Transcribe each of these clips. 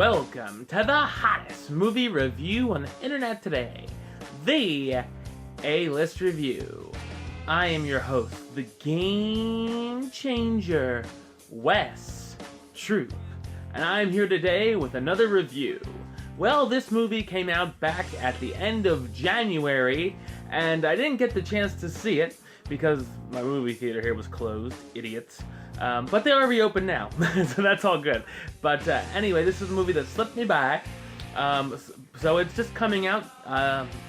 Welcome to the hottest movie review on the internet today, the A-List Review. I am your host, the Game Changer, Wes Troop, and I'm here today with another review. Well, this movie came out back at the end of January, and I didn't get the chance to see it because my movie theater here was closed, idiots. But they are reopened now, so that's all good. But anyway, this is a movie that slipped me by. So it's just coming out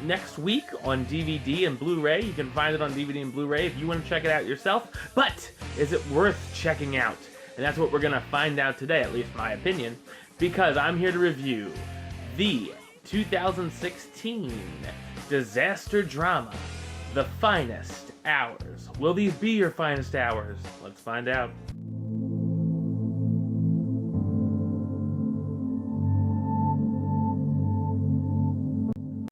next week on DVD and Blu-ray. You can find it on DVD and Blu-ray if you want to check it out yourself. But is it worth checking out? And that's what we're going to find out today, at least my opinion, because I'm here to review the 2016 disaster drama, The Finest Hours. Will these be your finest hours? Let's find out.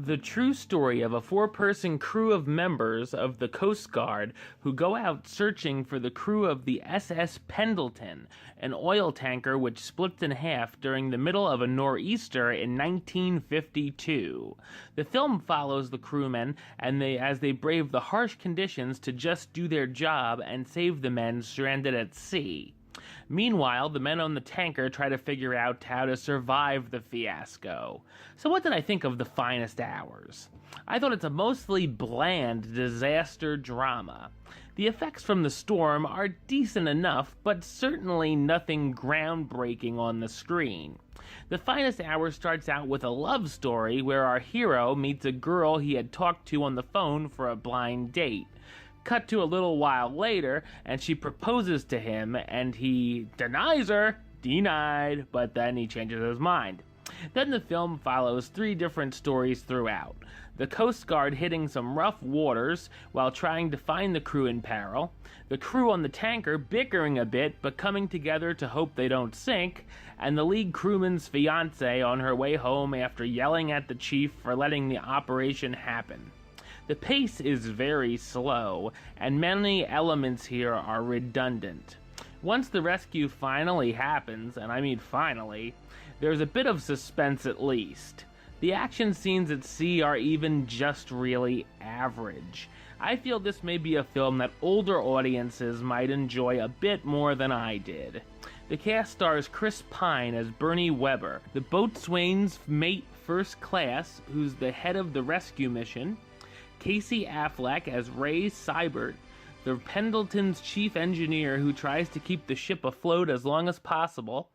The true story of a four-person crew of members of the Coast Guard who go out searching for the crew of the SS Pendleton, an oil tanker which splits in half during the middle of a nor'easter in 1952. The film follows the crewmen as they brave the harsh conditions to just do their job and save the men stranded at sea. Meanwhile, the men on the tanker try to figure out how to survive the fiasco. So what did I think of The Finest Hours? I thought it's a mostly bland disaster drama. The effects from the storm are decent enough, but certainly nothing groundbreaking on the screen. The Finest Hours starts out with a love story where our hero meets a girl he had talked to on the phone for a blind date. Cut to a little while later, and she proposes to him, and he denies her, denied, but then he changes his mind. Then the film follows three different stories throughout. The Coast Guard hitting some rough waters while trying to find the crew in peril, the crew on the tanker bickering a bit but coming together to hope they don't sink, and the lead crewman's fiancée on her way home after yelling at the chief for letting the operation happen. The pace is very slow, and many elements here are redundant. Once the rescue finally happens, and I mean finally, there's a bit of suspense at least. The action scenes at sea are even just really average. I feel this may be a film that older audiences might enjoy a bit more than I did. The cast stars Chris Pine as Bernie Weber, the boatswain's mate first class, who's the head of the rescue mission, Casey Affleck as Ray Seibert, the Pendleton's chief engineer who tries to keep the ship afloat as long as possible,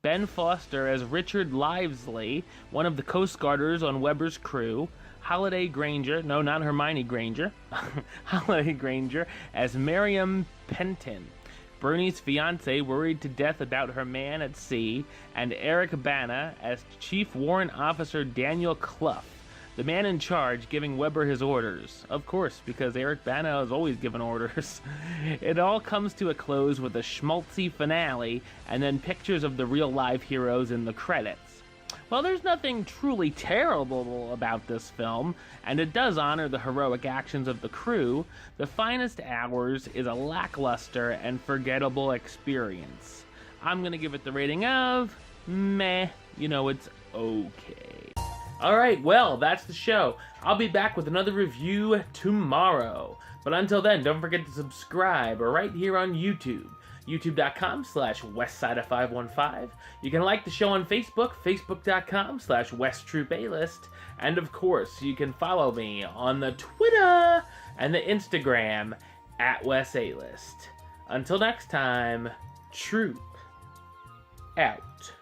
Ben Foster as Richard Livesley, one of the Coast Guarders on Weber's crew, Holliday Granger, no, not Hermione Granger, Holliday Granger as Miriam Penton, Bernie's fiancée worried to death about her man at sea, and Eric Bana as Chief Warrant Officer Daniel Clough, the man in charge giving Weber his orders. Of course, because Eric Bana is always giving orders. It all comes to a close with a schmaltzy finale, and then pictures of the real live heroes in the credits. While there's nothing truly terrible about this film, and it does honor the heroic actions of the crew, The Finest Hours is a lackluster and forgettable experience. I'm gonna give it the rating of meh. It's okay. Alright, well, that's the show. I'll be back with another review tomorrow. But until then, don't forget to subscribe right here on YouTube. youtube.com/westside515. You can like the show on Facebook, facebook.com/westtroupaList. And of course, you can follow me on the Twitter and the Instagram @WesAList. Until next time, Troop out.